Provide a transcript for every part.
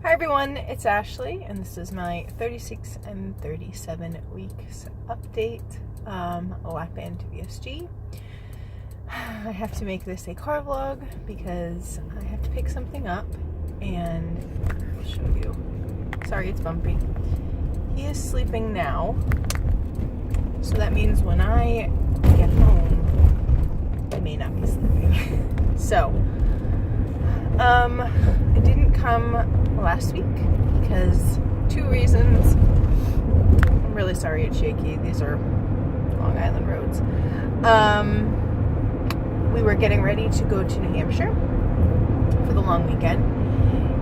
Hi everyone, it's Ashley, and this is my 36 and 37 weeks update. Lap band to VSG. I have to make this a car vlog because I have to pick something up, and I'll show you. Sorry, it's bumpy. He is sleeping now, so that means when I get home, I may not be sleeping. So, I didn't come last week because two reasons. I'm really sorry it's shaky. These are Long Island roads. We were getting ready to go to New Hampshire for the long weekend,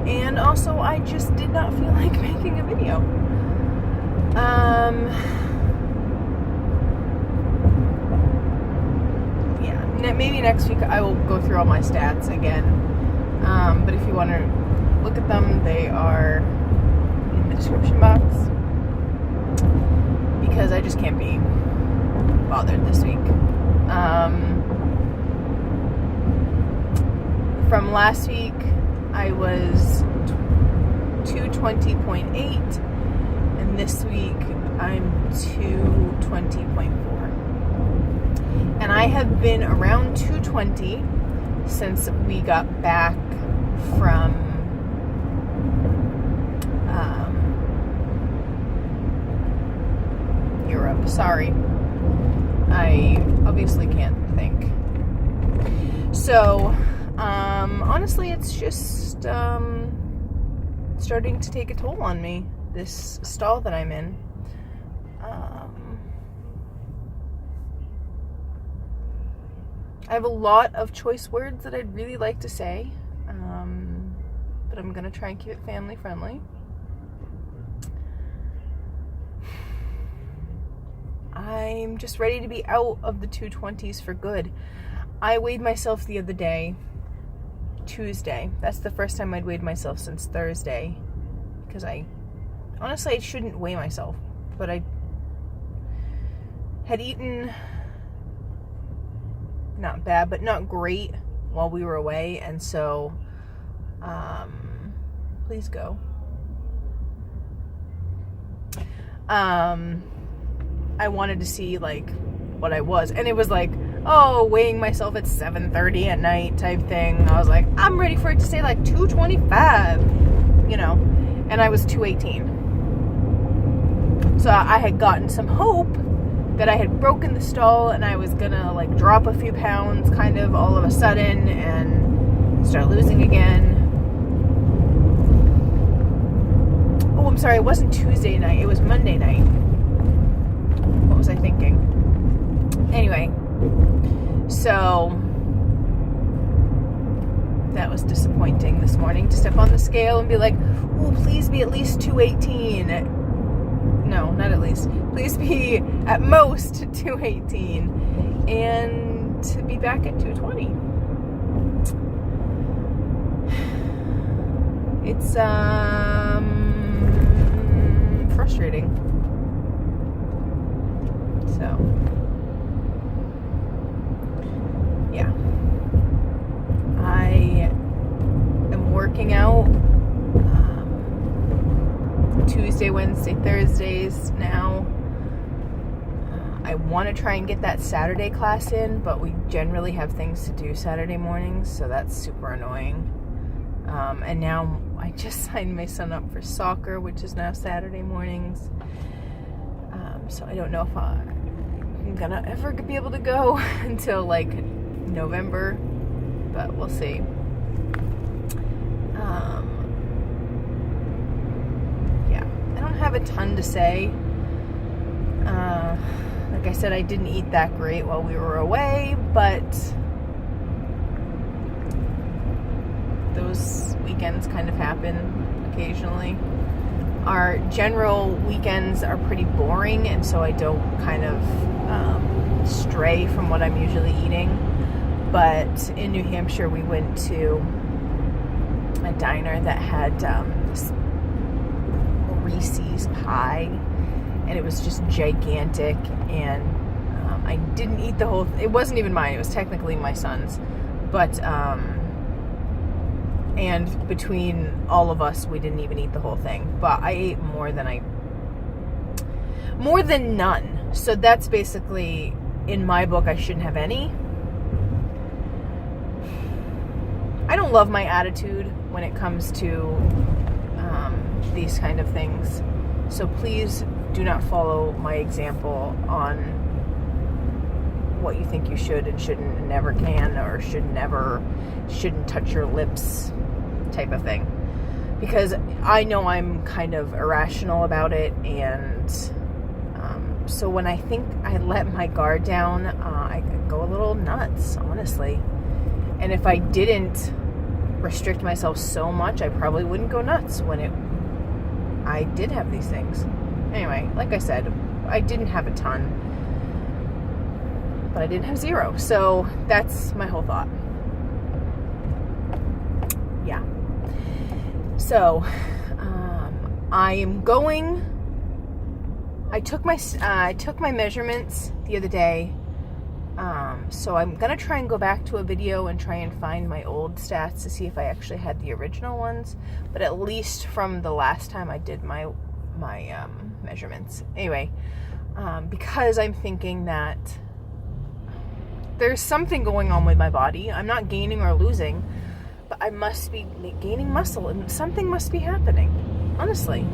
and also I just did not feel like making a video. Yeah, maybe next week I will go through all my stats again. But if you want to look at them, they are in the description box, because I just can't be bothered this week. From last week, I was 220.8, and this week I'm 220.4. And I have been around 220 since we got back from Europe. Sorry, I obviously can't think. So honestly, it's just starting to take a toll on me, this stall that I'm in. I have a lot of choice words that I'd really like to say, but I'm going to try and keep it family friendly. I'm just ready to be out of the 220s for good. I weighed myself the other day, Tuesday. That's the first time I'd weighed myself since Thursday, because I shouldn't weigh myself, but I had eaten not bad, but not great while we were away, and so, please go. I wanted to see, like, what I was, and it was like, oh, weighing myself at 7:30 at night type thing. I was like, I'm ready for it to say, like, 225, and I was 218. So I had gotten some hope that I had broken the stall and I was gonna, like, drop a few pounds kind of all of a sudden and start losing again. Oh, I'm sorry, it wasn't Tuesday night, it was Monday night. What was I thinking? Anyway, so that was disappointing this morning, to step on the scale and be like, ooh, please be at least 218. No, not at least. Please be at most 218, and to be back at 220. It's frustrating. So, yeah. I am working out Tuesday, Wednesday, Thursdays now. I want to try and get that Saturday class in, but we generally have things to do Saturday mornings, so that's super annoying. And now I just signed my son up for soccer, which is now Saturday mornings. So I don't know if I'm gonna ever be able to go until, like, November, but we'll see. I don't have a ton to say. Like I said, I didn't eat that great while we were away, but those weekends kind of happen occasionally. Our general weekends are pretty boring, and so I don't kind of stray from what I'm usually eating. But in New Hampshire, we went to a diner that had this Reese's pie, and it was just gigantic, and I didn't eat the whole it wasn't even mine, it was technically my son's, but And between all of us, we didn't even eat the whole thing. But I ate more than none. So that's basically, in my book, I shouldn't have any. I don't love my attitude when it comes to these kind of things. So please do not follow my example on what you think you should and shouldn't and never can or shouldn't touch your lips type of thing. Because I know I'm kind of irrational about it, and so when I think I let my guard down, I go a little nuts, honestly. And if I didn't restrict myself so much, I probably wouldn't go nuts when I did have these things. Anyway, like I said, I didn't have a ton, but I didn't have zero. So that's my whole thought. Yeah. So I am going. I took my measurements the other day. So I'm going to try and go back to a video and try and find my old stats to see if I actually had the original ones, but at least from the last time I did my measurements. Anyway, because I'm thinking that there's something going on with my body. I'm not gaining or losing, but I must be gaining muscle, and something must be happening, honestly.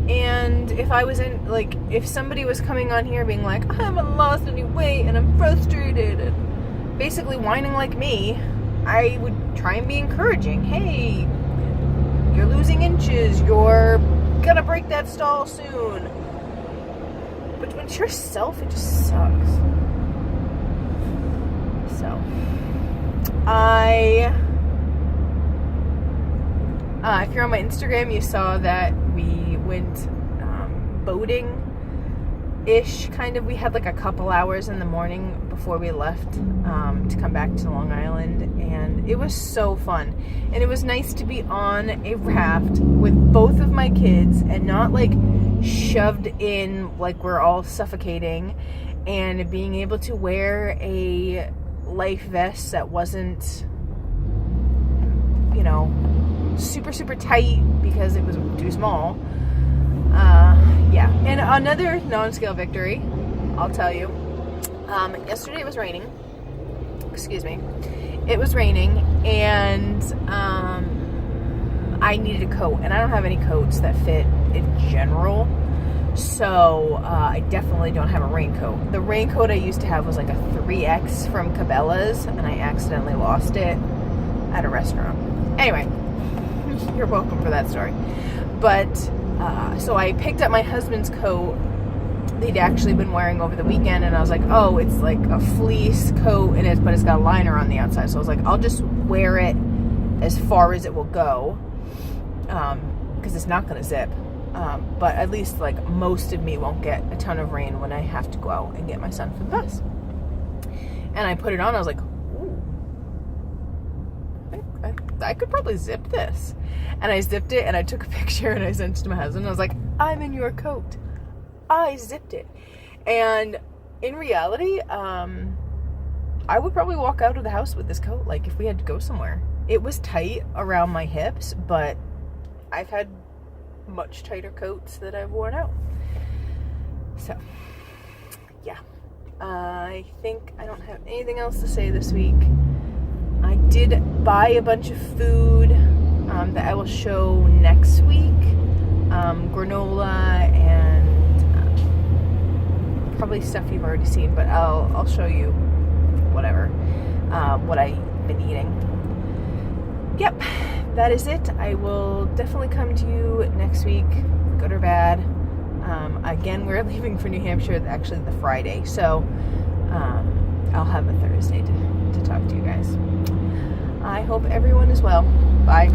And if I was if somebody was coming on here being like, I haven't lost any weight and I'm frustrated, and basically whining like me, I would try and be encouraging. Hey, you're losing inches, you're gonna break that stall soon. But when it's yourself, it just sucks. So, if you're on my Instagram, you saw that we went boating-ish, kind of. We had like a couple hours in the morning before we left to come back to Long Island, and it was so fun. And it was nice to be on a raft with both of my kids and not like shoved in like we're all suffocating, and being able to wear a life vest that wasn't, super, super tight because it was too small. Yeah. And another non-scale victory, I'll tell you. Yesterday it was raining. Excuse me. It was raining, and I needed a coat, and I don't have any coats that fit in general. So I definitely don't have a raincoat. The raincoat I used to have was like a 3X from Cabela's, and I accidentally lost it at a restaurant. Anyway, you're welcome for that story. But so I picked up my husband's coat they'd actually been wearing over the weekend, and I was like, oh, it's like a fleece coat, but it's got a liner on the outside. So I was like, I'll just wear it as far as it will go, because it's not going to zip. But at least like most of me won't get a ton of rain when I have to go out and get my son for the bus. And I put it on. I was like, ooh, I could probably zip this. And I zipped it, and I took a picture, and I sent it to my husband. I was like, I'm in your coat. I zipped it. And in reality, I would probably walk out of the house with this coat, like if we had to go somewhere. It was tight around my hips, but I've had much tighter coats that I've worn out. So, yeah. I think I don't have anything else to say this week. I did buy a bunch of food that I will show next week. Granola and probably stuff you've already seen, but I'll show you whatever, what I've been eating. Yep, that is it. I will definitely come to you next week, good or bad. Again, we're leaving for New Hampshire actually the Friday, so I'll have a Thursday to talk to you guys. I hope everyone is well. Bye.